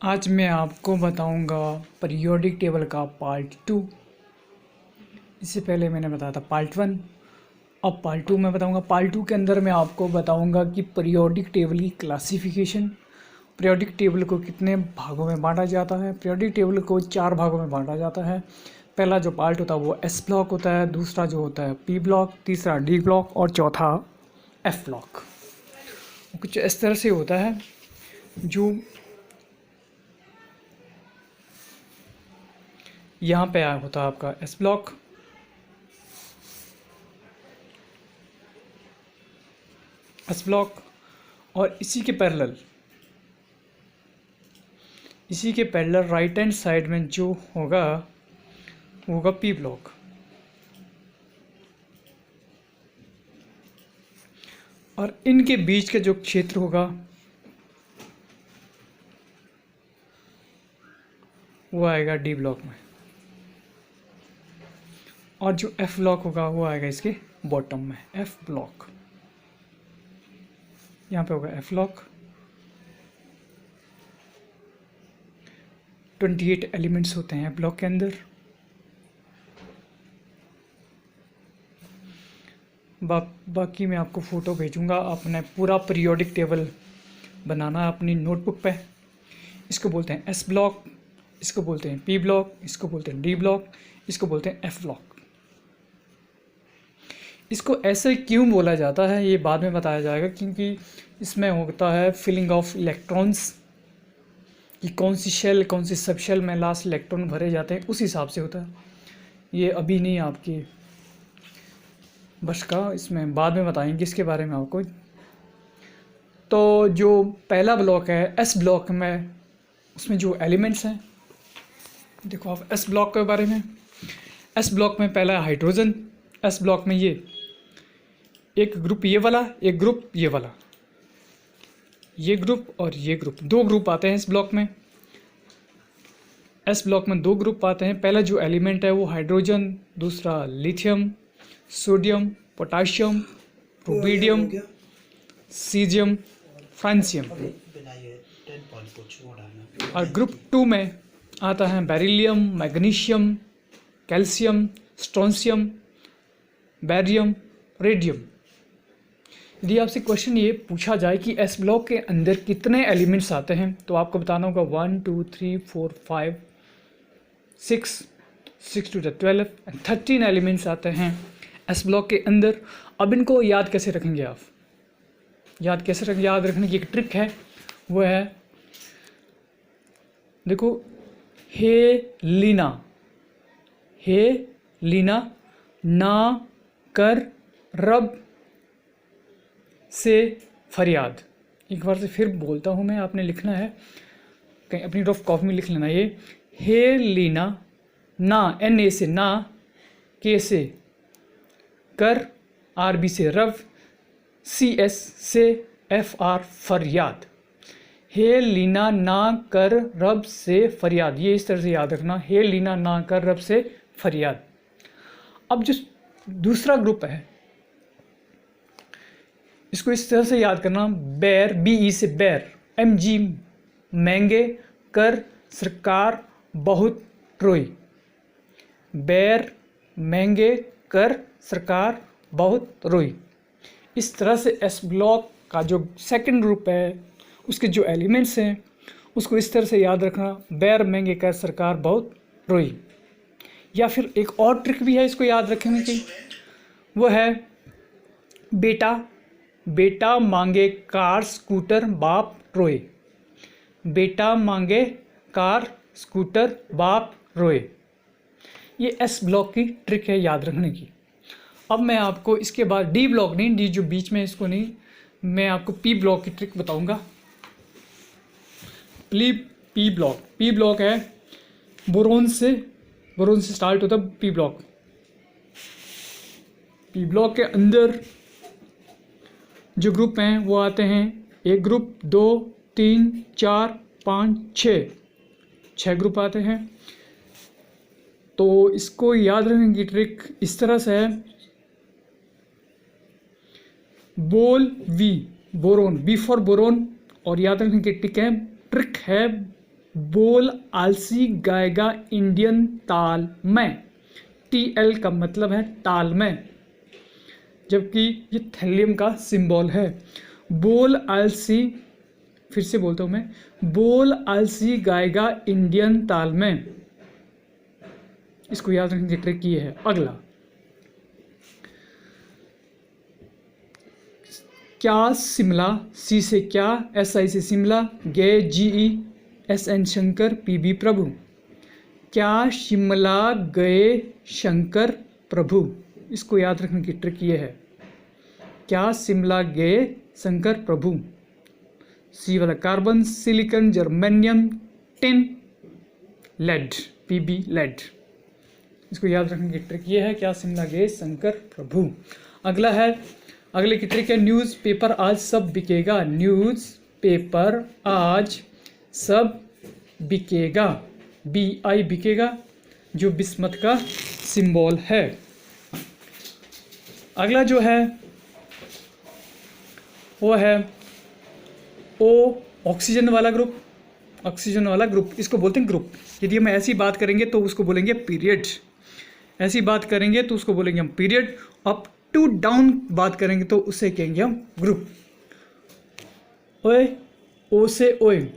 आज मैं आपको बताऊंगा पीरियोडिक टेबल का पार्ट 2। इससे पहले मैंने बताया था पार्ट 1। अब पार्ट 2 में बताऊंगा। पार्ट 2 के अंदर मैं आपको बताऊंगा कि पीरियोडिक टेबल की क्लासिफिकेशन, पीरियोडिक टेबल को कितने भागों में बांटा जाता है। पीरियोडिक टेबल को 4 भागों में बांटा जाता है। पहला जो पार्ट होता है वो एस ब्लॉक होता है, दूसरा जो होता है पी ब्लॉक, तीसरा डी ब्लॉक और चौथा एफ ब्लॉक। कुछ इस तरह से होता है। जो यहाँ पे आया होता है आपका एस ब्लॉक, और इसी के पैरेलल राइट हैंड साइड में जो होगा वो होगा पी ब्लॉक। और इनके बीच का जो क्षेत्र होगा वो आएगा डी ब्लॉक में, और जो एफ ब्लॉक होगा वो आएगा इसके बॉटम में, एफ ब्लॉक। यहाँ पे होगा एफ ब्लॉक। 28 एलिमेंट्स होते हैं ब्लॉक के अंदर। बाकी मैं आपको फ़ोटो भेजूंगा। आपने पूरा पीरियोडिक टेबल बनाना है अपनी नोटबुक पे। इसको बोलते हैं एस ब्लॉक, इसको बोलते हैं पी ब्लॉक, इसको बोलते हैं डी ब्लॉक, इसको बोलते हैं एफ ब्लॉक। इसको ऐसे क्यों बोला जाता है ये बाद में बताया जाएगा, क्योंकि इसमें होता है फिलिंग ऑफ इलेक्ट्रॉन्स, कि कौन सी शेल कौन सी सब शेल में लास्ट इलेक्ट्रॉन भरे जाते हैं, उस हिसाब से होता है। ये अभी नहीं आपकी बस का, इसमें बाद में बताएंगे इसके बारे में आपको। तो जो पहला ब्लॉक है एस ब्लॉक में, उसमें जो एलिमेंट्स हैं, देखो आप एस ब्लॉक के बारे में। एस ब्लॉक में पहला हाइड्रोजन। एस ब्लॉक में ये एक ग्रुप ये वाला, एक ग्रुप ये वाला, ये ग्रुप और ये ग्रुप, 2 ग्रुप आते हैं इस ब्लॉक में। एस ब्लॉक में 2 ग्रुप आते हैं। पहला जो एलिमेंट है वो हाइड्रोजन, दूसरा lithium, sodium, potassium, rubidium, caesium, francium. और ग्रुप 2 में आता है beryllium, magnesium, calcium, strontium, barium, radium. यदि आपसे क्वेश्चन ये पूछा जाए कि एस ब्लॉक के अंदर कितने एलिमेंट्स आते हैं, तो आपको बताना होगा 1 2 3 4 5 6 टू 12 13 एलिमेंट्स आते हैं एस ब्लॉक के अंदर। अब इनको याद कैसे रखेंगे आप? याद रखने की एक ट्रिक है, वो है देखो, हे लीना ना कर रब से फरियाद। एक बार से फिर बोलता हूँ मैं, आपने लिखना है कहीं अपनी रफ कॉपी में लिख लेना। ये हे लीना ना, एन ए से ना, के से कर, आर बी से रव, सी एस से एफ आर फरियाद। हे लीना ना कर रब से फरियाद, ये इस तरह से याद रखना, हे लीना ना कर रब से फरियाद। अब जो दूसरा ग्रुप है इसको इस तरह से याद करना, बैर, बी ई से बैर, एम जी महंगे, कर सरकार बहुत रोई। बैर महंगे, कर सरकार बहुत रोई। इस तरह से एस ब्लॉक का जो सेकंड ग्रुप है उसके जो एलिमेंट्स हैं उसको इस तरह से याद रखना, बैर महंगे कर सरकार बहुत रोई। या फिर एक और ट्रिक भी है इसको याद रखने की, वो है बेटा मांगे कार स्कूटर बाप रोए। बेटा मांगे कार स्कूटर बाप रोए। ये एस ब्लॉक की ट्रिक है याद रखने की। अब मैं आपको इसके बाद डी ब्लॉक नहीं, डी जो बीच में इसको नहीं, मैं आपको पी ब्लॉक की ट्रिक बताऊंगा। पी ब्लॉक है बोरोन से स्टार्ट होता है पी ब्लॉक। पी ब्लॉक के अंदर जो ग्रुप हैं वो आते हैं, एक ग्रुप, 2 3 4 5 6 ग्रुप आते हैं। तो इसको याद रखने की ट्रिक इस तरह से है, बोरोन, बी फॉर बोरोन। और याद रखने की ट्रिक है बोल आलसी गाएगा इंडियन ताल में। TL का मतलब है ताल में, जबकि ये थैलियम का सिंबल है। बोल आलसी, फिर से बोलता हूँ मैं, बोल आलसी गाएगा इंडियन ताल में। इसको याद रखने की ट्रिक ये है। अगला, क्या शिमला, सी से क्या, SI से शिमला, गे GE, SN शंकर, PB प्रभु। क्या शिमला गए शंकर प्रभु। इसको याद रखने की ट्रिक ये है। क्या शिमला गए शंकर प्रभु। सी वाला carbon, silicon, germanium, tin, lead, PB lead. इसको याद रखने की ट्रिक ये है, क्या शिमला गए शंकर प्रभु। अगला है, अगले की ट्रिक है, न्यूज़पेपर आज सब बिकेगा। न्यूज़पेपर आज सब बिकेगा। BI बिकेगा, जो बिस्मत का सिंबल है। अगला जो है वो है O, ऑक्सीजन वाला ग्रुप। ऑक्सीजन वाला ग्रुप, इसको बोलते हैं ग्रुप। यदि हम ऐसी बात करेंगे तो उसको बोलेंगे पीरियड। ऐसी बात करेंगे तो उसको बोलेंगे हम पीरियड। अप टू डाउन बात करेंगे तो उसे कहेंगे हम ग्रुप। ओए, O से ओए,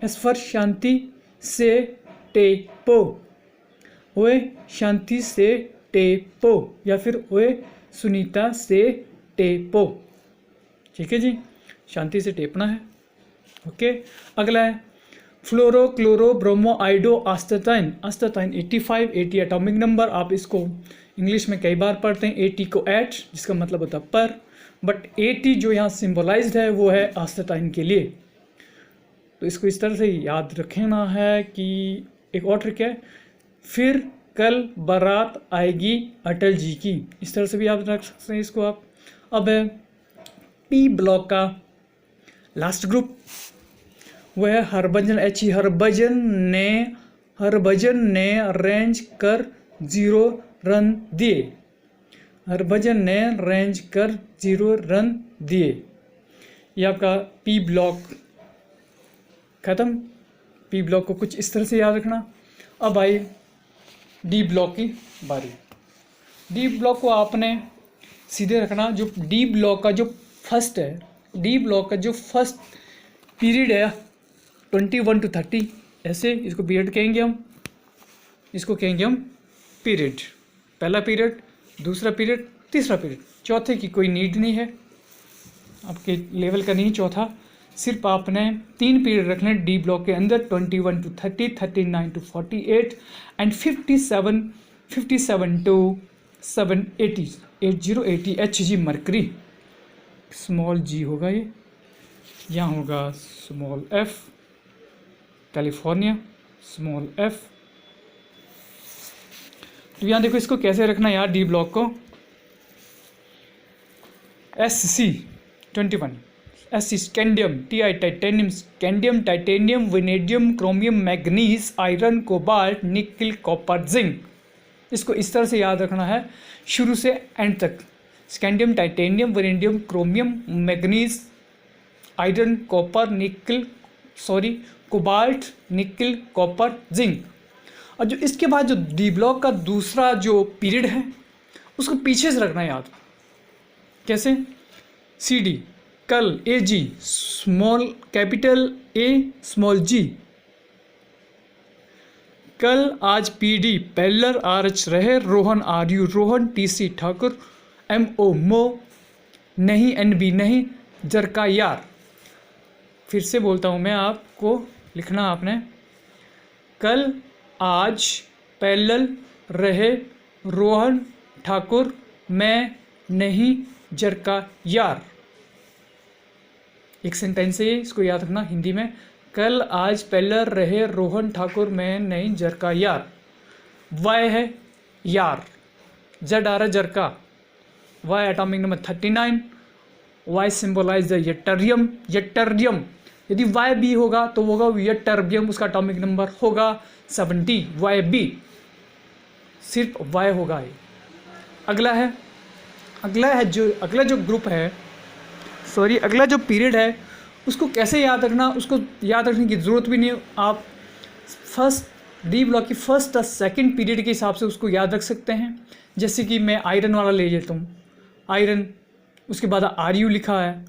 S फॉर शांति, से टेपो। ओए शांति से टेपो, या फिर ओए सुनीता से टेपो। ठीक है जी, शांति से टेपना है। ओके। अगला है fluoro chloro bromo आइडो आस्ताताइन। आस्ताताइन 85, 80 atomic number. आप इसको इंग्लिश में कई बार पढ़ते हैं 80 को एट, जिसका मतलब होता है पर, बट 80 जो यहाँ सिंबलाइज्ड है वो है आस्ताताइन के लिए। तो इसको इस तरह से याद रखना है कि एक और ट्रिक है, फिर कल बारात आएगी अटल जी की। इस तरह से भी याद रख सकते हैं इसको आप। अब है P ब्लॉक का लास्ट ग्रुप, वो है हरभजन, HE हरभजन ने रेंज कर 0 रन दिए। हरभजन ने रेंज कर 0 रन दिए। ये आपका P ब्लॉक खत्म। P ब्लॉक को कुछ इस तरह से याद रखना। अब आई D ब्लॉक की बारी। D ब्लॉक को आपने सीधे रखना। जो D ब्लॉक का जो फर्स्ट है, D ब्लॉक का जो फर्स्ट पीरियड है 21 to 30, ऐसे इसको पीरियड कहेंगे हम। इसको कहेंगे हम पीरियड। पहला पीरियड, दूसरा पीरियड, तीसरा पीरियड। चौथे की कोई नीड नहीं है, आपके लेवल का नहीं चौथा। सिर्फ आपने 3 पीरियड रखने डी ब्लॉक के अंदर, 21 to 30, 39 to 48 and 57 to 780, 80 HG mercury. Small g होगा ये, यहाँ होगा small f, California small f। तो यहाँ देखो इसको कैसे रखना यार, डी ब्लॉक को SC 21, SC scandium, TI titanium, scandium, titanium, vanadium, chromium, manganese, iron, cobalt, निकल, कॉपर, जिंक। इसको इस तरह से याद रखना है शुरू से एंड तक। Scandium, titanium, vanadium, chromium, manganese, iron, copper, निकल, कोबाल्ट, निकल, कॉपर, जिंक। और जो इसके बाद जो डी ब्लॉक का दूसरा जो पीरियड है उसको पीछे से रखना याद। कैसे? CD कल, AG small capital A small G। कल आज PD पैरेलल RH रहे, Rohan RU Rohan, TC Thakur, MO मो, नहीं NB नहीं, जरका यार। फिर से बोलता हूँ मैं, आपको लिखना आपने, कल आज पैरेलल रहे, रोहन ठाकुर, मैं नहीं जरका यार। एक सेंटेंस है, इसको याद रखना हिंदी में, कल आज पैरेलल रहे, रोहन ठाकुर, मैं नहीं जरका यार। वाई है यार, जेड आ रहा है जरका, Y atomic number 39, Y symbolise the yttrium, yttrium. यदि वाई बी होगा तो होगा यट्टर्बियम, उसका एटॉमिक नंबर होगा 70, वाई बी, सिर्फ वाई होगा ये। अगला जो ग्रुप है, अगला जो पीरियड है उसको कैसे याद रखना, उसको याद रखने की ज़रूरत भी नहीं। आप डी ब्लॉक की फर्स्ट और सेकंड पीरियड के हिसाब से उसको याद रख सकते हैं। जैसे कि मैं आयरन वाला ले लेता हूँ, आयरन, उसके बाद RU लिखा है,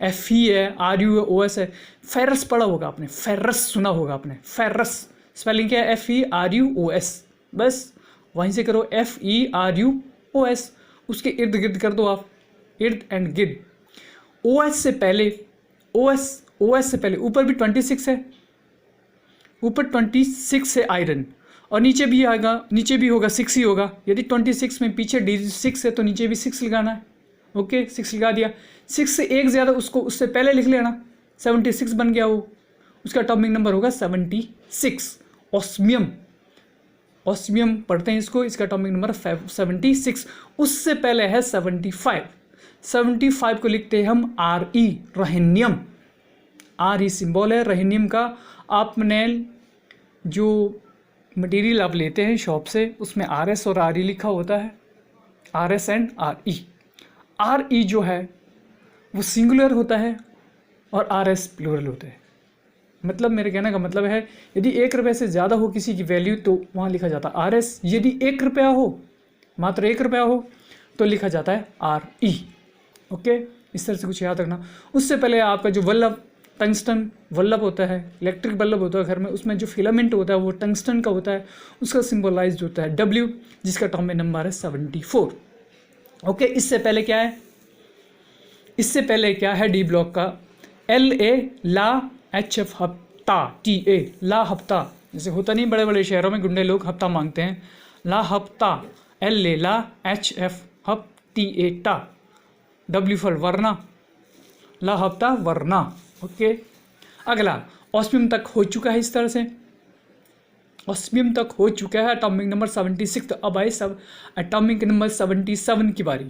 Fe है, RU है, OS है। फेरस पढ़ा होगा आपने, फेरस सुना होगा आपने, फेरस स्पेलिंग क्या है, FERUOS, बस वहीं से करो FERUOS, उसके इर्द गिर्द कर दो आप, इर्द एंड गिर्द। OS से पहले, OS से पहले ऊपर भी 26 है, ऊपर 26 है आयरन, और नीचे भी आएगा, नीचे भी होगा 6 ही होगा। यदि 26 में पीछे डिजिट 6 है तो नीचे भी 6 लगाना है। ओके, 6 लगा दिया। 6 से एक ज़्यादा उसको उससे पहले लिख लेना, 76 बन गया वो, उसका एटॉमिक नंबर होगा 76। ऑस्मियम, ऑस्मियम पढ़ते हैं इसको, इसका एटॉमिक नंबर 76। उससे पहले है 75, 75 को लिखते हैं हम RE, रहेनियम। RE सिंबल है रहेनियम का। आपने जो मटेरियल आप लेते हैं शॉप से, उसमें RS और RE लिखा होता है, RS एंड RE। RE जो है वो सिंगुलर होता है और RS प्लूरल होता है। मतलब मेरे कहने का मतलब है, यदि 1 रुपये से ज़्यादा हो किसी की वैल्यू तो वहाँ लिखा जाता है RS। यदि 1 रुपया हो, मात्र 1 रुपया हो, तो लिखा जाता है RE। ओके, इस तरह से कुछ याद रखना। उससे पहले आपका जो बल्ब, टंगस्टन बल्ब होता है, इलेक्ट्रिक बल्ब होता है घर में, उसमें जो फिलामेंट होता है वो टंगस्टन का होता है, उसका सिंबलाइज्ड होता है W, जिसका एटॉमिक नंबर है 74। ओके, इससे पहले क्या है, इससे पहले क्या है डी ब्लॉक का, LA ला, HF हफ्ता, TA ला हफ्ता। जैसे होता नहीं बड़े बड़े शहरों में गुंडे लोग हफ्ता मांगते हैं, ला हफ्ता, LA ला, HF हफ, TA टा, W फॉर वरना, ला हफ्ता वरना। ओके, अगला ऑस्मियम तक हो चुका है। इस तरह से ऑस्मियम तक हो चुका है, एटॉमिक नंबर 76। तो अब आए सब एटॉमिक नंबर 77 की बारी।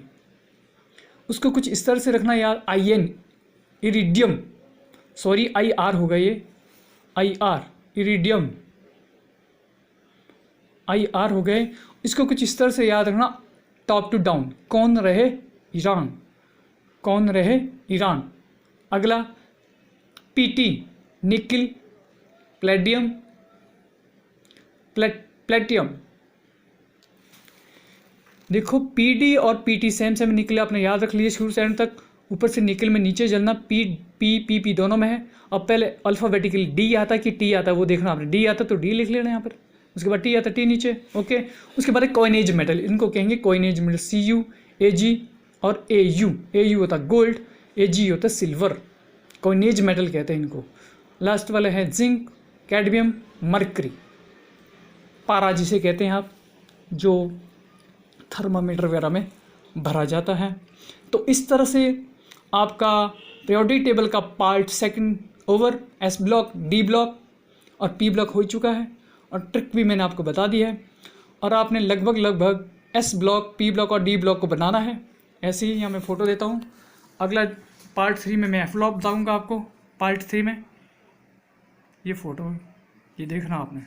उसको कुछ इस तरह से रखना यार, IN इरिडियम, सॉरी IR होगा ये, IR इरिडियम, IR हो गए। इसको कुछ इस तरह से याद रखना, टॉप टू डाउन, कौन रहे ईरान, कौन रहे ईरान। अगला PT निकिल, प्लेडियम, प्लेटियम। देखो PD और PT सेम सेम निकले, आपने याद रख लिया शुरू से एंड तक। ऊपर से निकल में नीचे जलना, PP दोनों में है। अब पहले अल्फ़ाबेटिकली D आता है कि T आता है वो देखना आपने, D आता है तो D लिख लेना यहाँ पर, उसके बाद T आता है T नीचे। ओके, उसके बाद कॉइनेज मेटल, इनको कहेंगे कॉइनेज मेटल, CU, AG और AU होता है गोल्ड, AG होता है सिल्वर, कॉइनेज मेटल कहते हैं इनको। लास्ट वाले हैं जिंक, कैडमियम, मरकरी, पारा जिसे कहते हैं आप, जो थर्मामीटर वगैरह में भरा जाता है। तो इस तरह से आपका पीरियोडिक टेबल का part second over. S block, D block और P ब्लॉक हो चुका है, और ट्रिक भी मैंने आपको बता दी है। और आपने लगभग S ब्लॉक, P ब्लॉक और D ब्लॉक को बनाना है। ऐसे ही यहाँ मैं फ़ोटो देता हूँ। अगला पार्ट 3 में मैं F ब्लॉक बताऊँगा आपको। पार्ट 3 में ये फ़ोटो, ये देखना आपने।